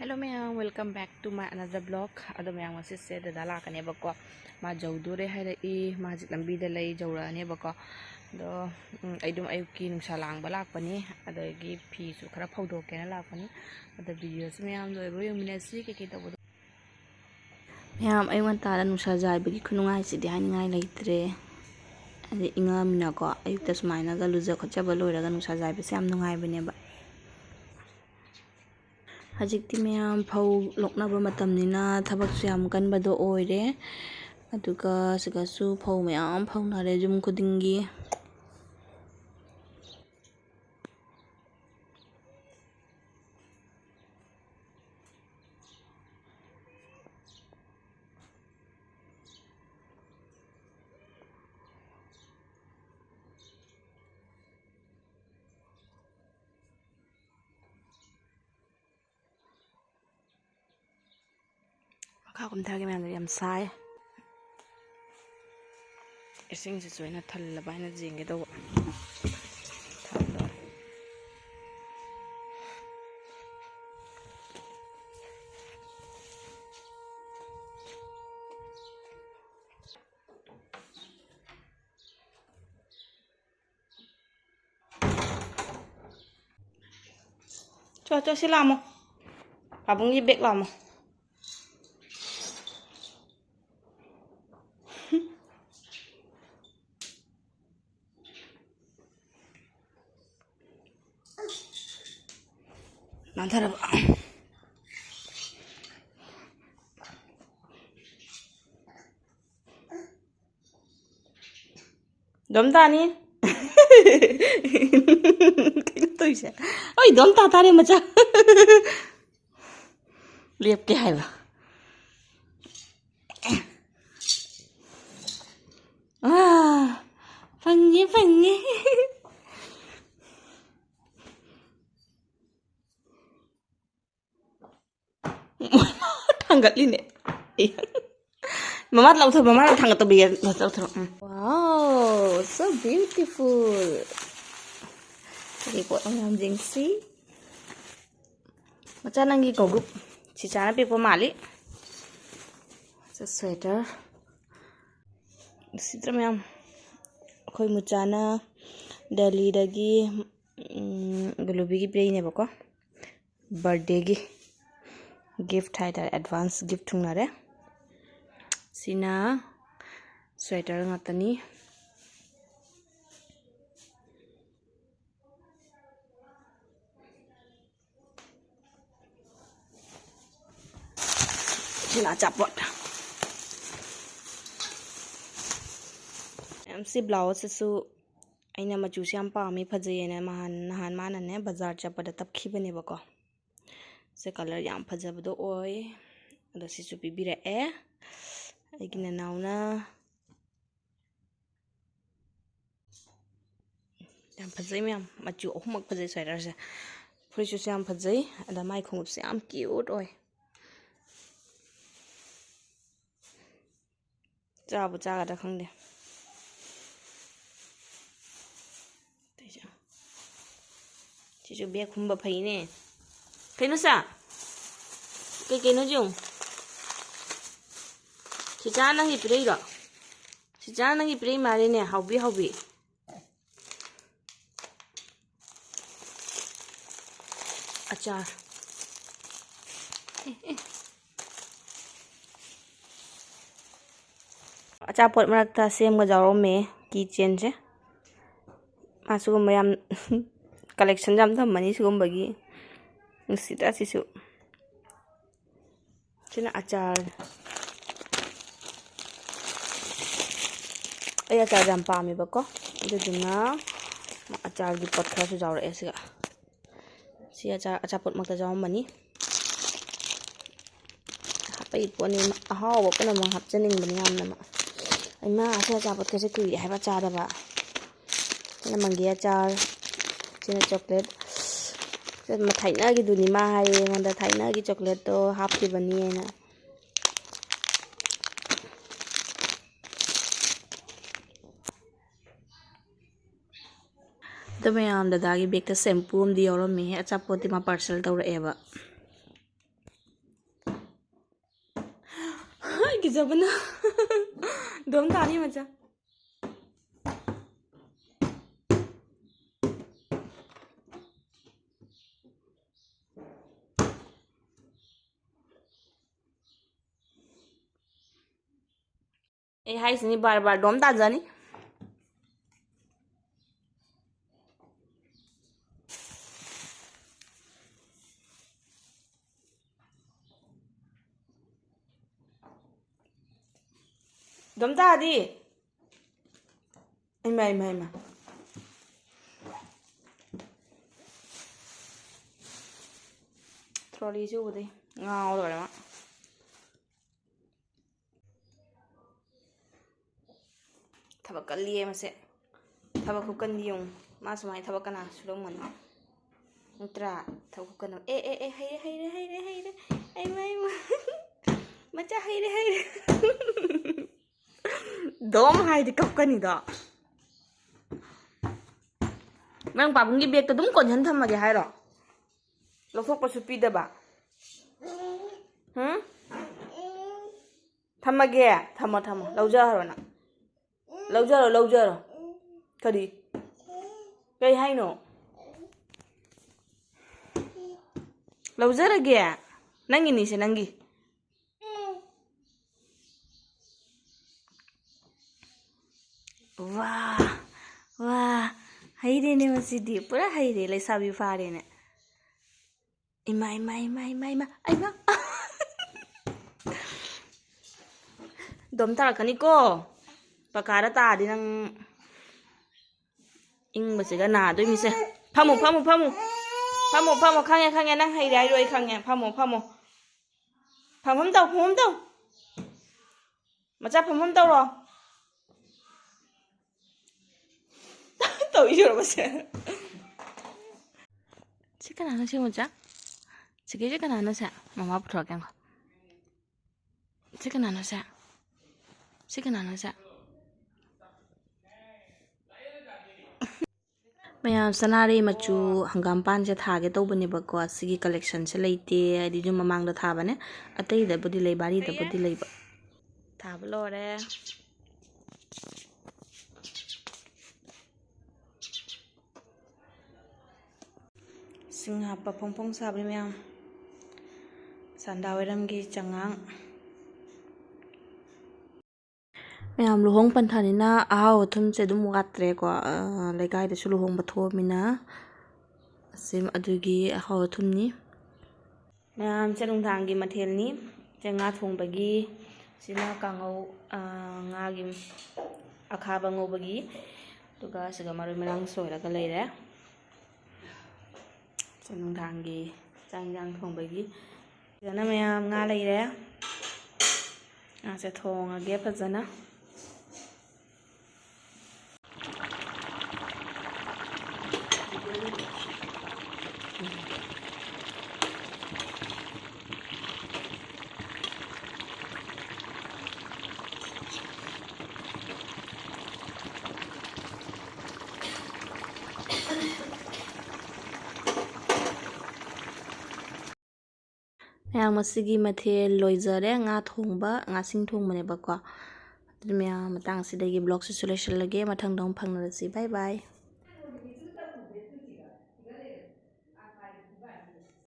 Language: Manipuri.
Hello mayam, welcome back to my another vlog. Ado mayam ngasi se dada lakane bako ma jawdure haira I majik lambi da lay jawrane bako do aidum ayuki nungsa langba lakpani adagi phi su khara phawdokena lakpani ada videos mayam do ebo yung minasi ke tawdo mayam ay wan tara nungsa jaibagi khunungai sidi haningai leitre ade inga mina ko ayukta sumaina ga luja khotchaba loiraga nungsa jaibase am nungai bane ba Hajikti mayam phau loknaba matamnina thabaksu yam kanbado oire aduga sigasu phau mayam phaunare jum khudingi Kha kum thage mayam yam sai ising si soina thalla baina jinge do cho xí làm không? Bà bông đi bếp làm không? Nán thật ạ. Đốm ta đi. Cái tôi sẽ ôi đốm ta ta đi mà cha liệp cái hay vào phần nhé thằng gật lên nè mà mắt lâu thôi mà mắt thằng gật tao bìa lâu thôi wow so beautiful cái bộ ông làm gì xí mà cha năng gì cổ gục chỉ cha nó bị po mali sweater sitra mayam khoi muchana Delhi dagi gulubi gi play ne bako birthday gi gift haida advance gift thungnare sina sweater ngatani sina chapot MC blouse su aina machu syam pa mi phajai na nahan mana ne bazar chapada tapkhi bane bako se color yam phajabado oi ado si chu bibira agina nauna yam phajai myam machu ahmak phajai sweater se phuri chu syam phajai ada mai khongup se am cute oi chabu chaga da khangde Chị biết không bập thấy nè thấy nó sao cái nó dùng chị cha năng cái đây đó chị cha năng cái đây mà đây nè hậu bị achar achar pot marakta sem ga jawro me keychain je masu mayam collection jam tham mani sugum bagi sita sisu china achar ay achar jam pa mi bako duduna achar di pot kha su jawra esiga si achar pot makta jawm mani hapai poni ahaw ba kana mang hap chaning bani am na ma ai ma achar pot ka se kui hai ba cha da ba china mangi achar china chocolate mà thấy nó cái đùi mà hay ngon ta thấy nó cái chocolate to hấp cái bani na तो मैं आम दादा की बेग का शैम्पू हम दिया और मैं अच्छा पोती मा पार्सल तो रहे बा ꯀꯤꯖꯕꯅ ꯗꯣꯝ ꯇꯥꯅꯤ ꯃꯆꯥ ꯑꯩ ꯍꯥꯏꯁꯤꯅꯤ ꯕꯥꯔ ꯕꯥꯔ ꯗꯣꯝ ꯇꯥꯖꯅꯤ ꯗꯣꯝ ꯇꯥꯗꯤ ꯏꯃꯥ ꯇ꯭ꯔꯣꯂꯤꯁꯤ ꯎꯕꯗꯩ ꯉꯥꯎꯔꯦ ꯃꯥ ꯊꯕꯛ ꯀꯜꯂꯤꯌꯦ ꯃꯁꯦ ꯊꯕꯛ ꯈꯨꯀꯟꯗꯤ ꯌꯦꯡꯉꯨ ꯃꯥ ꯁꯨꯃꯥꯏꯅ ꯊꯕꯛ ꯀꯅꯥ ꯁꯨꯔꯝꯒꯅꯤ ꯅꯠꯇ꯭ꯔꯥ ꯊꯕꯛ ꯈꯨꯀꯟ ꯍꯩꯔꯦ ꯑꯩꯃ ꯃꯆꯥ ꯍꯩꯔꯦ ꯗꯣꯝ ꯍꯥꯏꯗꯤ ꯀꯞꯀꯅꯤꯗꯣ ꯅꯪ ꯄꯥꯕꯨꯡꯒꯤ ꯕꯦꯒꯇ ꯑꯗꯨꯝ ꯀꯣꯟꯁꯤꯟ ꯊꯝꯃꯒꯦ ꯍꯥꯏꯔꯣ ꯂꯧꯊꯣꯛꯄꯁꯨ ꯄꯤꯗꯕ ꯊꯝꯃꯒꯦ ꯊꯝꯃꯣ ꯂꯧꯖꯔꯣ ꯅꯪ ꯂꯧꯖꯔꯣ ꯀꯔꯤ ꯍꯥꯏꯅꯣ ꯂꯧꯖꯔꯒꯦ ꯅꯪꯒꯤꯅꯤꯁꯦ ꯅꯪꯒꯤ ꯋꯥ ꯍꯩꯔꯦꯅꯦ ꯃꯁꯤꯗꯤ ꯄꯨꯔꯥ ꯍꯩꯔꯦ ꯂꯩꯁꯥꯕꯤ ꯐꯥꯔꯦꯅꯦ ꯏꯃꯥ ꯗꯣꯝ ꯇꯥꯔꯛꯀꯅꯤꯀꯣ ꯄꯀꯥꯗ ꯇꯥꯔꯗꯤ ꯅꯪ ꯏꯪꯕꯁꯤꯒ ꯅꯥꯗꯣꯏꯃꯤꯁꯦ ꯐꯝꯃꯨ ꯈꯪꯉꯦ ꯅꯪ ꯍꯩꯔꯦ ꯍꯥꯏꯔꯣ ꯑꯩ ꯈꯪꯉꯦ ꯐꯝꯃꯨ ꯐꯝꯐꯝ ꯇꯧ ꯃꯆꯥ ꯐꯝꯐꯝ ꯇꯧꯔꯣ ꯇꯧꯏꯔꯣꯕꯁꯦ ꯁꯤ ꯀꯅꯥꯅꯣ ꯁꯤ ꯃꯆꯥ ꯁꯤꯒꯤꯁꯦ ꯀꯅꯥꯅꯣ ꯁꯦ ꯃꯃꯥ ꯄꯨꯊꯣꯔꯛꯀꯦ ꯁꯤ ꯀꯅꯥꯅꯣ ꯁꯦ ꯃꯌꯥꯝ ꯁꯅꯥꯔꯩ ꯃꯆꯨ ꯍꯪꯒꯥꯝꯄꯥꯟꯁꯦ ꯊꯥꯒꯦ ꯇꯧꯕꯅꯦꯕꯀꯣ ꯁꯤꯒꯤ ꯀꯂꯦꯛꯁꯟꯁꯦ ꯂꯩꯇꯦ ꯍꯥꯏꯗꯤ ꯌꯨꯝ ꯃꯃꯥꯡꯗ ꯊꯥꯕꯅꯦ ꯑꯇꯩꯗꯕꯨꯗꯤ ꯂꯩ ꯕꯥꯔꯤꯗꯕꯨꯗꯤ ꯂꯩꯕ ꯊꯥꯕ ꯂꯣꯏꯔꯦ ꯁꯤꯡ ꯍꯥꯞꯄ ꯐꯣꯡ ꯁꯥꯕꯅꯤ ꯃꯌꯥꯝ ꯁꯟꯗꯥꯋꯥꯏꯔꯝꯒꯤ ꯆꯉꯥꯡ ꯃꯌꯥꯝ ꯂꯨꯍꯣꯡ ꯄꯟꯊꯥꯅꯤꯅ ꯑꯍꯥꯎ ꯑꯊꯨꯝꯁꯦ ꯑꯗꯨꯝ ꯋꯥꯠꯇ꯭ꯔꯦꯀꯣ ꯂꯩꯀꯥꯏꯗꯁꯨ ꯂꯨꯍꯣꯡꯕ ꯊꯣꯛꯑꯃꯤꯅ ꯑꯗꯨꯒꯤ ꯑꯍꯥꯎ ꯑꯊꯨꯝꯅꯤ ꯃꯌꯥꯝꯁꯦ ꯅꯨꯡꯗꯥꯡꯒꯤ ꯃꯊꯦꯜꯅꯤ ꯉꯥ ꯊꯣꯡꯕꯒꯤ ꯁꯤꯅ ꯀꯥꯡꯉꯧ ꯉꯥꯒꯤ ꯑꯈꯥꯕ ꯉꯧꯕꯒꯤ ꯑꯗꯨꯒ ꯁꯤꯒ ꯃꯔꯣꯏ ꯃꯔꯥꯡ ꯁꯣꯏꯔꯒ ꯂꯩꯔꯦ ꯅꯨꯡꯗꯥꯡꯒꯤ ꯆꯥꯛ ꯏꯟꯁꯥꯡ ꯊꯣꯡꯕꯒꯤ ꯐꯖꯅ ꯃꯌꯥꯝ ꯉꯥ ꯂꯩꯔꯦ ꯉꯥꯁꯦ ꯊꯣꯡꯉꯒꯦ ꯐꯖꯅ ꯃꯌꯥꯝ ꯃꯁꯤꯒꯤ ꯃꯊꯦꯜ ꯂꯣꯏꯖꯔꯦ ꯉꯥ ꯊꯣꯡꯕ ꯉꯥꯁꯤꯡ ꯊꯣꯡꯕꯅꯦꯕꯀꯣ ꯑꯗꯨ ꯃꯌꯥꯝ ꯃꯇꯥꯡꯁꯤꯗꯒꯤ ꯕ꯭ꯂꯣꯒꯁꯤꯁꯨ ꯂꯣꯏꯁꯤꯜꯂꯒꯦ ꯃꯊꯪꯗ ꯑꯃꯨꯛ ꯐꯪꯅꯔꯁꯤ ꯕꯥꯏ ꯕꯥꯏ